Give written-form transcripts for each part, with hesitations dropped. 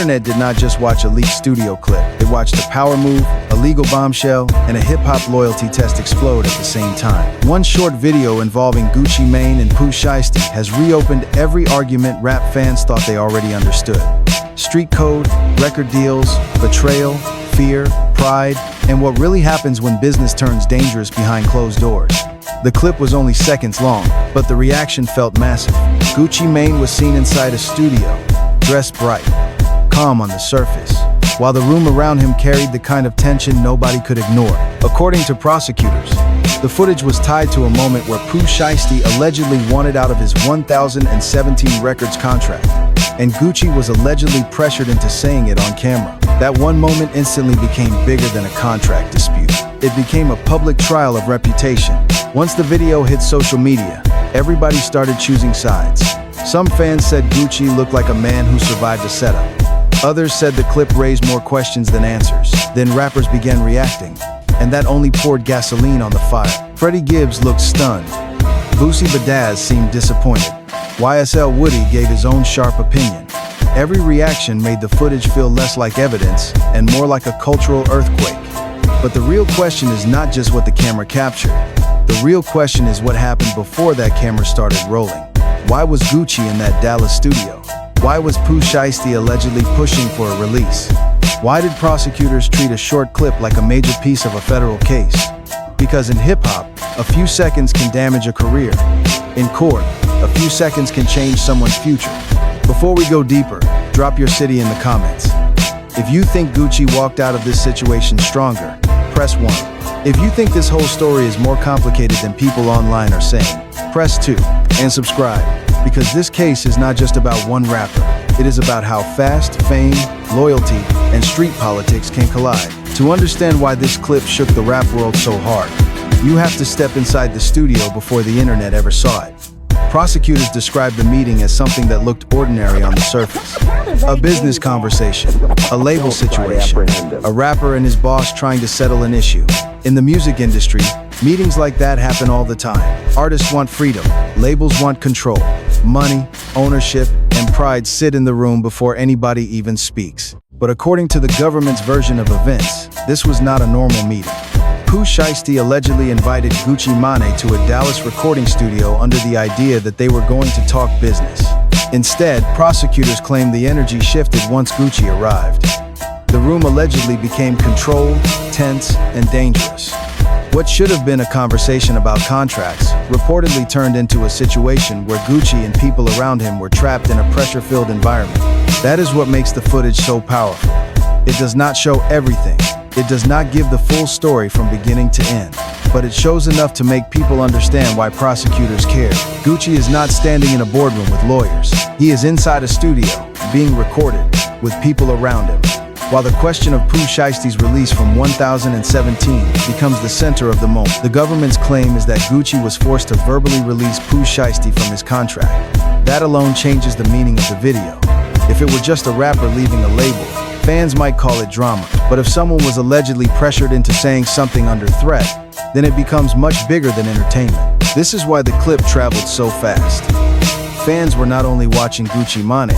internet did not just watch a leaked studio clip. It watched a power move, a legal bombshell, and a hip-hop loyalty test explode at the same time. One short video involving Gucci Mane and Pooh Shiesty has reopened every argument rap fans thought they already understood. Street code, record deals, betrayal, fear, pride, and what really happens when business turns dangerous behind closed doors. The clip was only seconds long, but the reaction felt massive. Gucci Mane was seen inside a studio, dressed bright, calm on the surface, while the room around him carried the kind of tension nobody could ignore. According to prosecutors, the footage was tied to a moment where Pooh Shiesty allegedly wanted out of his 2017 records contract, and Gucci was allegedly pressured into saying it on camera. That one moment instantly became bigger than a contract dispute. It became a public trial of reputation. Once the video hit social media, everybody started choosing sides. Some fans said Gucci looked like a man who survived a setup. Others said the clip raised more questions than answers. Then rappers began reacting, and that only poured gasoline on the fire. Freddie Gibbs looked stunned. Boosie Badazz seemed disappointed. YSL Woody gave his own sharp opinion. Every reaction made the footage feel less like evidence and more like a cultural earthquake. But the real question is not just what the camera captured. The real question is what happened before that camera started rolling. Why was Gucci in that Dallas studio? Why was Pooh Shiesty allegedly pushing for a release? Why did prosecutors treat a short clip like a major piece of a federal case? Because in hip-hop, a few seconds can damage a career. In court, a few seconds can change someone's future. Before we go deeper, drop your city in the comments. If you think Gucci walked out of this situation stronger, press 1. If you think this whole story is more complicated than people online are saying, press 2. And subscribe, because this case is not just about one rapper. It is about how fast fame, loyalty, and street politics can collide. To understand why this clip shook the rap world so hard, you have to step inside the studio before the internet ever saw it. Prosecutors described the meeting as something that looked ordinary on the surface. A business conversation, a label situation, a rapper and his boss trying to settle an issue. In the music industry, meetings like that happen all the time. Artists want freedom, labels want control. Money, ownership, and pride sit in the room before anybody even speaks. But according to the government's version of events, this was not a normal meeting. Pooh Shiesty allegedly invited Gucci Mane to a Dallas recording studio under the idea that they were going to talk business. Instead, prosecutors claim the energy shifted once Gucci arrived. The room allegedly became controlled, tense, and dangerous. What should have been a conversation about contracts reportedly turned into a situation where Gucci and people around him were trapped in a pressure-filled environment. That is what makes the footage so powerful. It does not show everything. It does not give the full story from beginning to end, but it shows enough to make people understand why prosecutors care. Gucci is not standing in a boardroom with lawyers. He is inside a studio, being recorded, with people around him. While the question of Pooh Shiesty's release from 2017 becomes the center of the moment, the government's claim is that Gucci was forced to verbally release Pooh Shiesty from his contract. That alone changes the meaning of the video. If it were just a rapper leaving a label, fans might call it drama. But if someone was allegedly pressured into saying something under threat, then it becomes much bigger than entertainment. This is why the clip traveled so fast. Fans were not only watching Gucci Mane,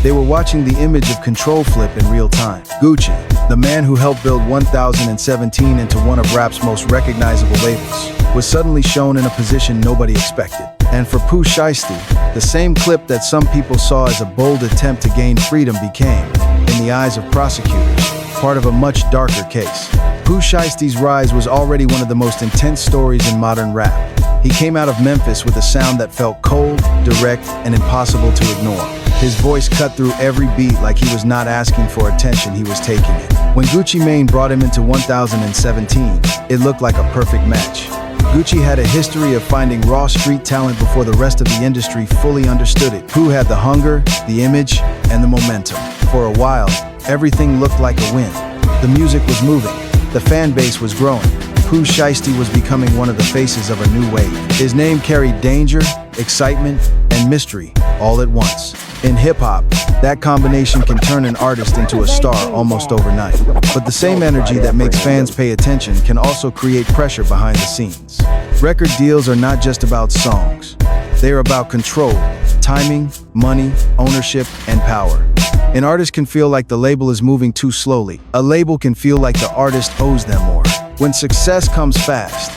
they were watching the image of control flip in real time. Gucci, the man who helped build 2017 into one of rap's most recognizable labels, was suddenly shown in a position nobody expected. And for Pooh Shiesty, the same clip that some people saw as a bold attempt to gain freedom became, in the eyes of prosecutors, part of a much darker case. Pooh Shiesty's rise was already one of the most intense stories in modern rap. He came out of Memphis with a sound that felt cold, direct, and impossible to ignore. His voice cut through every beat like he was not asking for attention, he was taking it. When Gucci Mane brought him into 2017, it looked like a perfect match. Gucci had a history of finding raw street talent before the rest of the industry fully understood it. Pooh had the hunger, the image, and the momentum. For a while, everything looked like a win. The music was moving, the fan base was growing. Pooh Shiesty was becoming one of the faces of a new wave. His name carried danger, excitement, and mystery all at once. In hip-hop, that combination can turn an artist into a star almost overnight. But the same energy that makes fans pay attention can also create pressure behind the scenes. Record deals are not just about songs. They are about control, timing, money, ownership, and power. An artist can feel like the label is moving too slowly. A label can feel like the artist owes them more. When success comes fast,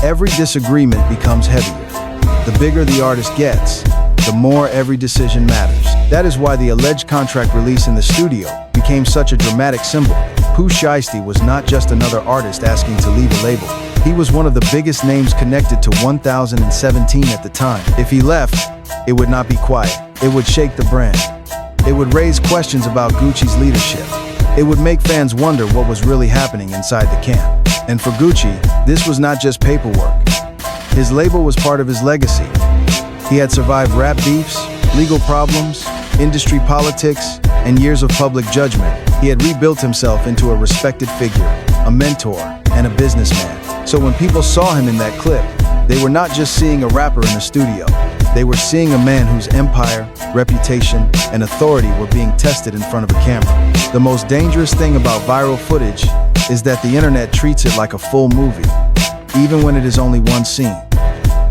every disagreement becomes heavier. The bigger the artist gets, the more every decision matters. That is why the alleged contract release in the studio became such a dramatic symbol. Pooh Shiesty was not just another artist asking to leave a label. He was one of the biggest names connected to 1017 at the time. If he left, it would not be quiet. It would shake the brand. It would raise questions about Gucci's leadership. It would make fans wonder what was really happening inside the camp. And for Gucci, this was not just paperwork. His label was part of his legacy. He had survived rap beefs, legal problems, industry politics, and years of public judgment. He had rebuilt himself into a respected figure, a mentor, and a businessman. So when people saw him in that clip, they were not just seeing a rapper in the studio. They were seeing a man whose empire, reputation, and authority were being tested in front of a camera. The most dangerous thing about viral footage is that the internet treats it like a full movie, even when it is only one scene.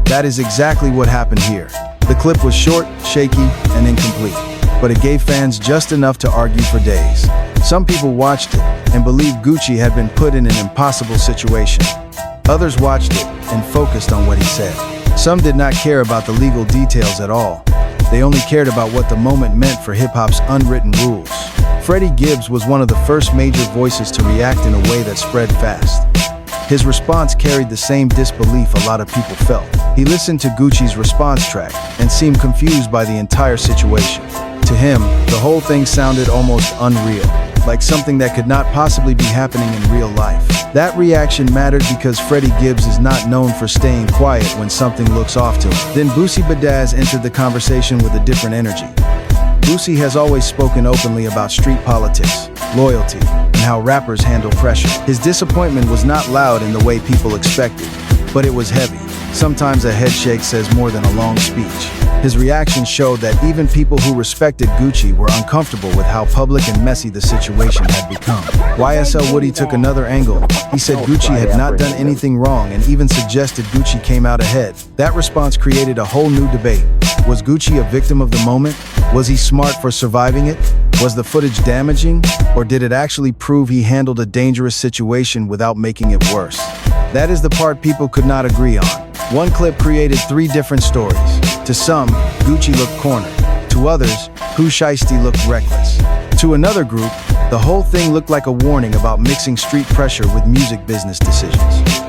That is exactly what happened here. The clip was short, shaky, and incomplete, but it gave fans just enough to argue for days. Some people watched it and believed Gucci had been put in an impossible situation. Others watched it and focused on what he said. Some did not care about the legal details at all. They only cared about what the moment meant for hip-hop's unwritten rules. Freddie Gibbs was one of the first major voices to react in a way that spread fast. His response carried the same disbelief a lot of people felt. He listened to Gucci's response track and seemed confused by the entire situation. To him, the whole thing sounded almost unreal, like something that could not possibly be happening in real life. That reaction mattered because Freddie Gibbs is not known for staying quiet when something looks off to him. Then Boosie Badazz entered the conversation with a different energy. Boosie has always spoken openly about street politics, loyalty, and how rappers handle pressure. His disappointment was not loud in the way people expected, but it was heavy. Sometimes a headshake says more than a long speech. His reaction showed that even people who respected Gucci were uncomfortable with how public and messy the situation had become. YSL Woody took another angle. He said Gucci had not done anything wrong and even suggested Gucci came out ahead. That response created a whole new debate. Was Gucci a victim of the moment? Was he smart for surviving it? Was the footage damaging? Or did it actually prove he handled a dangerous situation without making it worse? That is the part people could not agree on. One clip created three different stories. To some, Gucci looked cornered. To others, Pooh Shiesty looked reckless. To another group, the whole thing looked like a warning about mixing street pressure with music business decisions.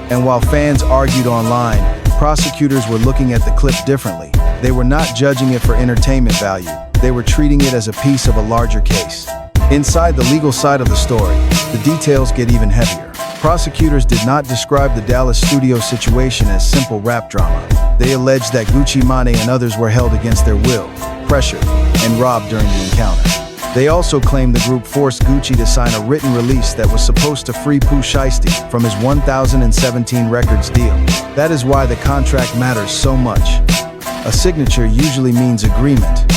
And while fans argued online, prosecutors were looking at the clip differently. They were not judging it for entertainment value. They were treating it as a piece of a larger case. Inside the legal side of the story, the details get even heavier. Prosecutors did not describe the Dallas studio situation as simple rap drama. They alleged that Gucci Mane and others were held against their will, pressured, and robbed during the encounter. They also claimed the group forced Gucci to sign a written release that was supposed to free Pooh Shiesty from his 1017 Records deal. That is why the contract matters so much. A signature usually means agreement,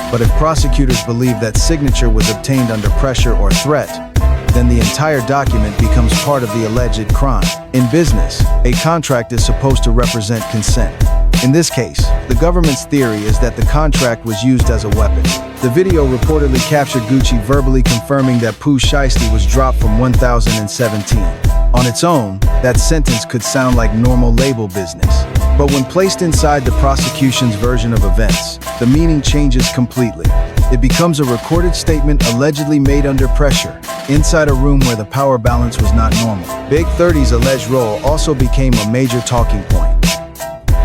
but if prosecutors believe that signature was obtained under pressure or threat, then the entire document becomes part of the alleged crime. In business, a contract is supposed to represent consent. In this case, the government's theory is that the contract was used as a weapon. The video reportedly captured Gucci verbally confirming that Pooh Shiesty was dropped from 1017. On its own, that sentence could sound like normal label business. But when placed inside the prosecution's version of events, the meaning changes completely. It becomes a recorded statement allegedly made under pressure, inside a room where the power balance was not normal. Big 30's alleged role also became a major talking point.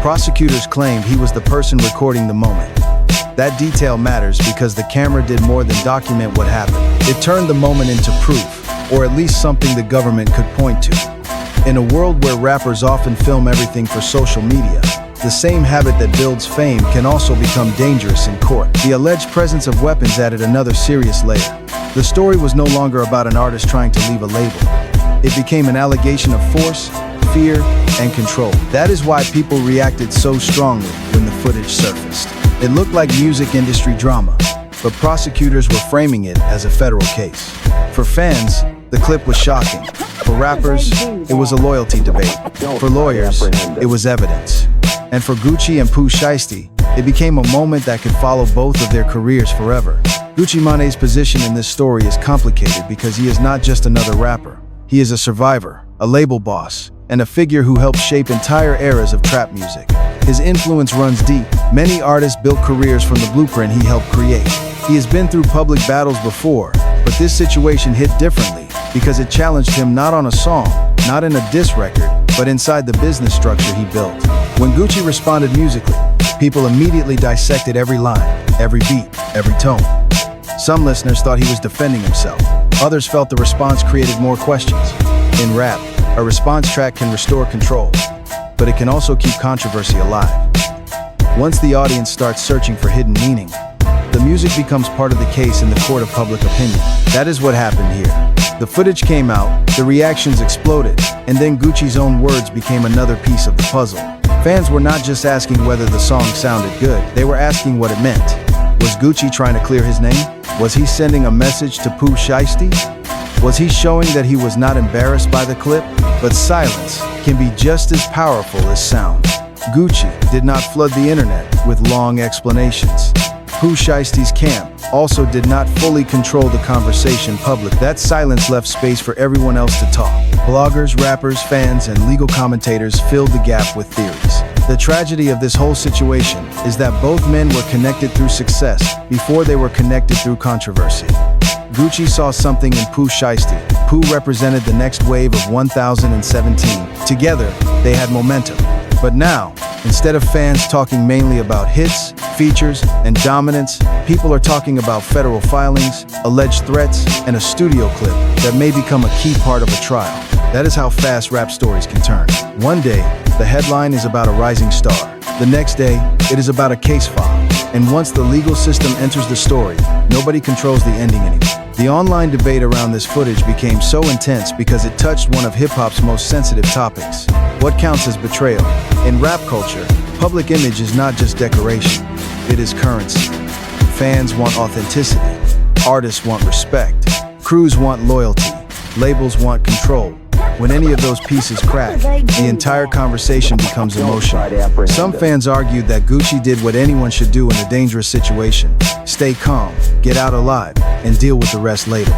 Prosecutors claimed he was the person recording the moment. That detail matters because the camera did more than document what happened. It turned the moment into proof, or at least something the government could point to. In a world where rappers often film everything for social media, the same habit that builds fame can also become dangerous in court. The alleged presence of weapons added another serious layer. The story was no longer about an artist trying to leave a label. It became an allegation of force, fear, and control. That is why people reacted so strongly when the footage surfaced. It looked like music industry drama, but prosecutors were framing it as a federal case. For fans, the clip was shocking. For rappers, it was a loyalty debate. For lawyers, it was evidence. And for Gucci and Pooh Shiesty, it became a moment that could follow both of their careers forever. Gucci Mane's position in this story is complicated because he is not just another rapper. He is a survivor, a label boss, and a figure who helped shape entire eras of trap music. His influence runs deep. Many artists built careers from the blueprint he helped create. He has been through public battles before, but this situation hit differently because it challenged him not on a song, not in a diss record, but inside the business structure he built. When Gucci responded musically, people immediately dissected every line, every beat, every tone. Some listeners thought he was defending himself. Others felt the response created more questions. In rap, a response track can restore control, but it can also keep controversy alive. Once the audience starts searching for hidden meaning, the music becomes part of the case in the court of public opinion. That is what happened here. The footage came out, the reactions exploded, and then Gucci's own words became another piece of the puzzle. Fans were not just asking whether the song sounded good, they were asking what it meant. Was Gucci trying to clear his name? Was he sending a message to Pooh Shiesty? Was he showing that he was not embarrassed by the clip? But silence can be just as powerful as sound. Gucci did not flood the internet with long explanations. Pooh Shiesty's camp also did not fully control the conversation public. That silence left space for everyone else to talk. Bloggers, rappers, fans, and legal commentators filled the gap with theories. The tragedy of this whole situation is that both men were connected through success before they were connected through controversy. Gucci saw something in Pooh Shiesty. Pooh represented the next wave of 1017. Together, they had momentum. But now, instead of fans talking mainly about hits, features, and dominance, people are talking about federal filings, alleged threats, and a studio clip that may become a key part of a trial. That is how fast rap stories can turn. One day, the headline is about a rising star. The next day, it is about a case file. And once the legal system enters the story, nobody controls the ending anymore. The online debate around this footage became so intense because it touched one of hip-hop's most sensitive topics. What counts as betrayal? In rap culture, public image is not just decoration, it is currency. Fans want authenticity, artists want respect, crews want loyalty, labels want control. When any of those pieces crack, the entire conversation becomes emotional. Some fans argued that Gucci did what anyone should do in a dangerous situation: stay calm, get out alive, and deal with the rest later.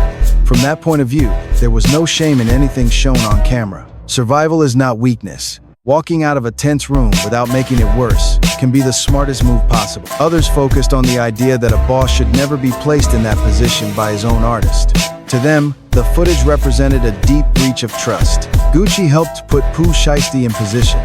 From that point of view, there was no shame in anything shown on camera. Survival is not weakness. Walking out of a tense room without making it worse can be the smartest move possible. Others focused on the idea that a boss should never be placed in that position by his own artist. To them, the footage represented a deep breach of trust. Gucci helped put Pooh Shiesty in position,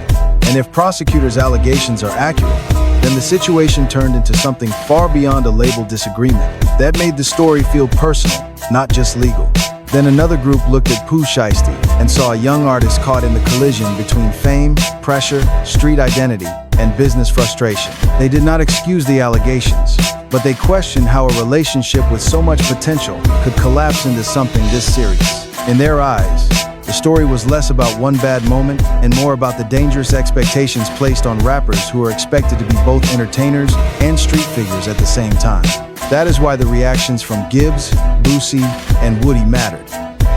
and if prosecutors' allegations are accurate, then the situation turned into something far beyond a label disagreement. That made the story feel personal, not just legal. Then another group looked at Pooh Shiesty and saw a young artist caught in the collision between fame, pressure, street identity, and business frustration. They did not excuse the allegations, but they questioned how a relationship with so much potential could collapse into something this serious. In their eyes, the story was less about one bad moment and more about the dangerous expectations placed on rappers who are expected to be both entertainers and street figures at the same time. That is why the reactions from Gibbs, Boosie, and Woody mattered.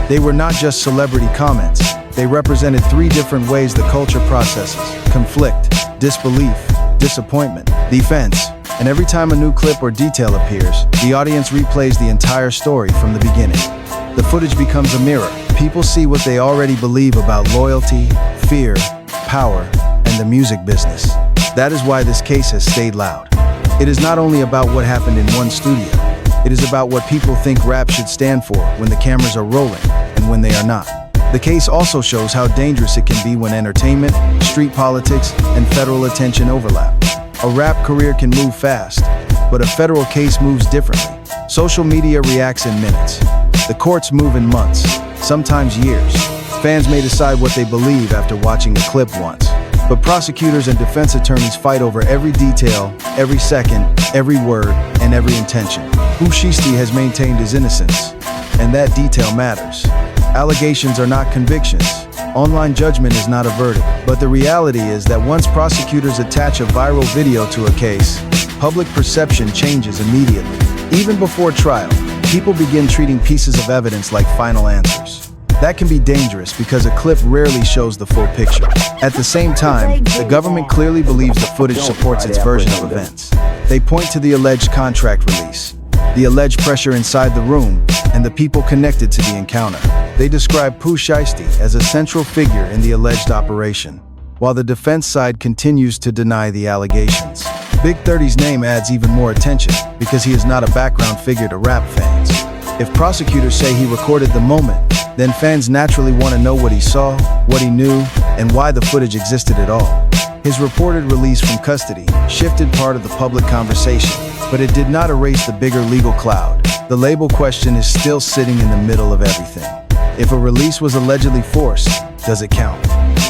They were not just celebrity comments. They represented three different ways the culture processes: conflict, disbelief, disappointment, defense. And every time a new clip or detail appears, the audience replays the entire story from the beginning. The footage becomes a mirror. People see what they already believe about loyalty, fear, power, and the music business. That is why this case has stayed loud. It is not only about what happened in one studio. It is about what people think rap should stand for when the cameras are rolling and when they are not. The case also shows how dangerous it can be when entertainment, street politics, and federal attention overlap. A rap career can move fast, but a federal case moves differently. Social media reacts in minutes. The courts move in months, sometimes years. Fans may decide what they believe after watching a clip once. But prosecutors and defense attorneys fight over every detail, every second, every word, and every intention. Pooh Shiesty has maintained his innocence, and that detail matters. Allegations are not convictions. Online judgment is not a verdict. But the reality is that once prosecutors attach a viral video to a case, public perception changes immediately. Even before trial, people begin treating pieces of evidence like final answers. That can be dangerous because a clip rarely shows the full picture. At the same time, the government clearly believes the footage supports its version of events. They point to the alleged contract release, the alleged pressure inside the room, and the people connected to the encounter. They describe Pooh Shiesty as a central figure in the alleged operation, while the defense side continues to deny the allegations. Big 30's name adds even more attention because he is not a background figure to rap fans. If prosecutors say he recorded the moment, then fans naturally want to know what he saw, what he knew, and why the footage existed at all. His reported release from custody shifted part of the public conversation, but it did not erase the bigger legal cloud. The label question is still sitting in the middle of everything. If a release was allegedly forced, does it count?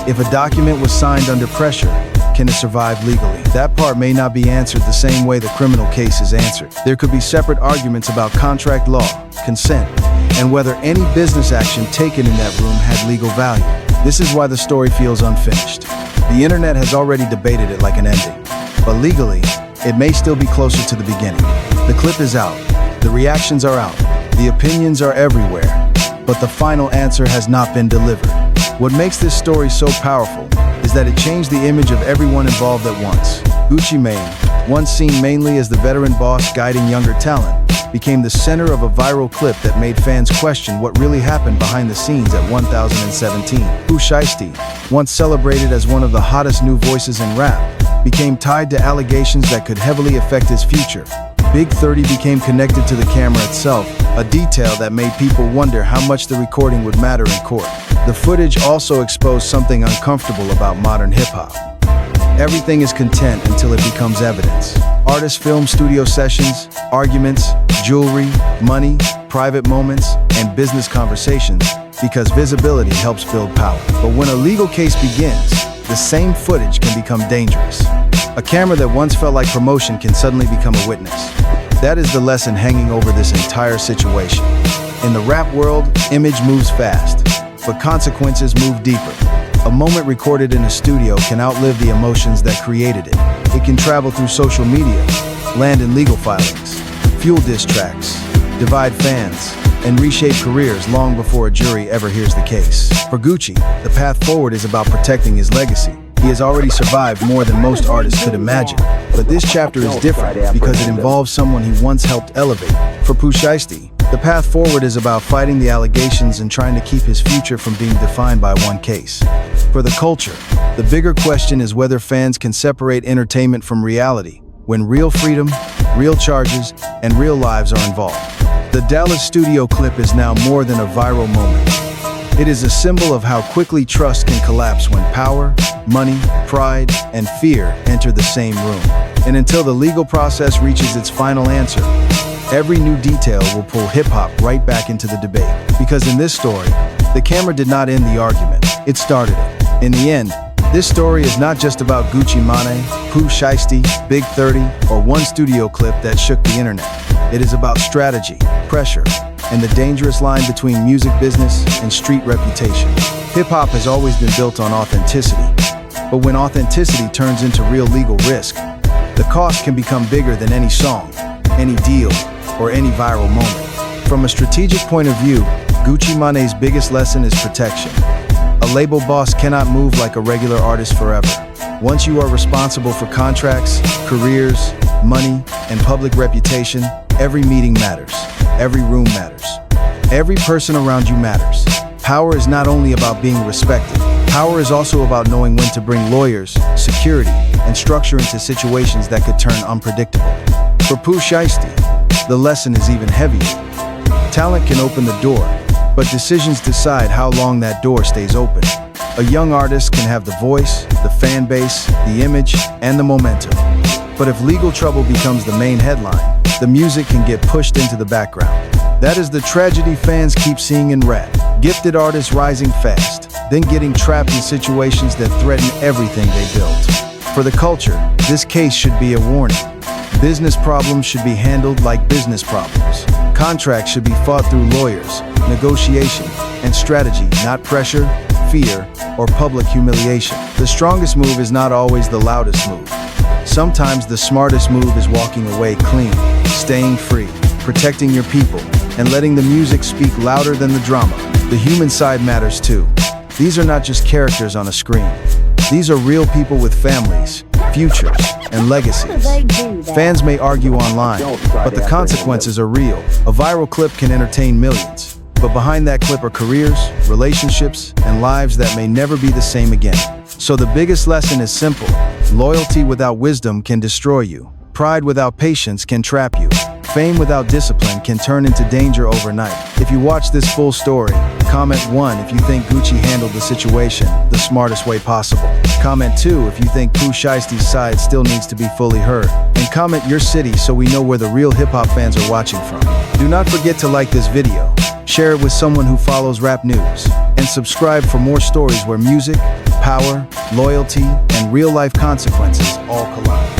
If a document was signed under pressure, can it survive legally? That part may not be answered the same way the criminal case is answered. There could be separate arguments about contract law, consent, and whether any business action taken in that room had legal value. This is why the story feels unfinished. The internet has already debated it like an ending, but legally, it may still be closer to the beginning. The clip is out, the reactions are out, the opinions are everywhere, but the final answer has not been delivered. What makes this story so powerful is that it changed the image of everyone involved at once. Gucci Mane, once seen mainly as the veteran boss guiding younger talent, became the center of a viral clip that made fans question what really happened behind the scenes at 1017. Pooh Shiesty, once celebrated as one of the hottest new voices in rap, became tied to allegations that could heavily affect his future. Big 30 became connected to the camera itself, a detail that made people wonder how much the recording would matter in court. The footage also exposed something uncomfortable about modern hip-hop. Everything is content until it becomes evidence. Artists film studio sessions, arguments, jewelry, money, private moments, and business conversations because visibility helps build power. But when a legal case begins, the same footage can become dangerous. A camera that once felt like promotion can suddenly become a witness. That is the lesson hanging over this entire situation. In the rap world, image moves fast, but consequences move deeper. A moment recorded in a studio can outlive the emotions that created it. It can travel through social media, land in legal filings, fuel diss tracks, divide fans, and reshape careers long before a jury ever hears the case. For Gucci, the path forward is about protecting his legacy. He has already survived more than most artists could imagine. But this chapter is different because it involves someone he once helped elevate. For Pooh Shiesty, the path forward is about fighting the allegations and trying to keep his future from being defined by one case. For the culture, the bigger question is whether fans can separate entertainment from reality when real freedom, real charges, and real lives are involved. The Dallas studio clip is now more than a viral moment. It is a symbol of how quickly trust can collapse when power, money, pride, and fear enter the same room. And until the legal process reaches its final answer, every new detail will pull hip-hop right back into the debate. Because in this story, the camera did not end the argument, it started it. In the end, this story is not just about Gucci Mane, Pooh Shiesty, Big 30, or one studio clip that shook the internet. It is about strategy, pressure, and the dangerous line between music business and street reputation. Hip-hop has always been built on authenticity, but when authenticity turns into real legal risk, the cost can become bigger than any song, any deal, or any viral moment. From a strategic point of view, Gucci Mane's biggest lesson is protection. A label boss cannot move like a regular artist forever. Once you are responsible for contracts, careers, money, and public reputation, every meeting matters. Every room matters. Every person around you matters. Power is not only about being respected. Power is also about knowing when to bring lawyers, security, and structure into situations that could turn unpredictable. For Pooh Shiesty, the lesson is even heavier. Talent can open the door, but decisions decide how long that door stays open. A young artist can have the voice, the fan base, the image, and the momentum. But if legal trouble becomes the main headline, the music can get pushed into the background. That is the tragedy fans keep seeing in rap. Gifted artists rising fast, then getting trapped in situations that threaten everything they built. For the culture, this case should be a warning. Business problems should be handled like business problems. Contracts should be fought through lawyers, negotiation, and strategy, not pressure, fear, or public humiliation. The strongest move is not always the loudest move. Sometimes the smartest move is walking away clean, staying free, protecting your people, and letting the music speak louder than the drama. The human side matters too. These are not just characters on a screen. These are real people with families, futures, and legacies. Fans may argue online, but the consequences are real. A viral clip can entertain millions, but behind that clip are careers, relationships, and lives that may never be the same again. So the biggest lesson is simple. Loyalty without wisdom can destroy you. Pride without patience can trap you. Fame without discipline can turn into danger overnight. If you watch this full story, comment 1 if you think Gucci handled the situation the smartest way possible. Comment 2 if you think Pooh Shiesty's side still needs to be fully heard. And comment your city so we know where the real hip-hop fans are watching from. Do not forget to like this video, share it with someone who follows rap news, and subscribe for more stories where music, power, loyalty, and real-life consequences all collide.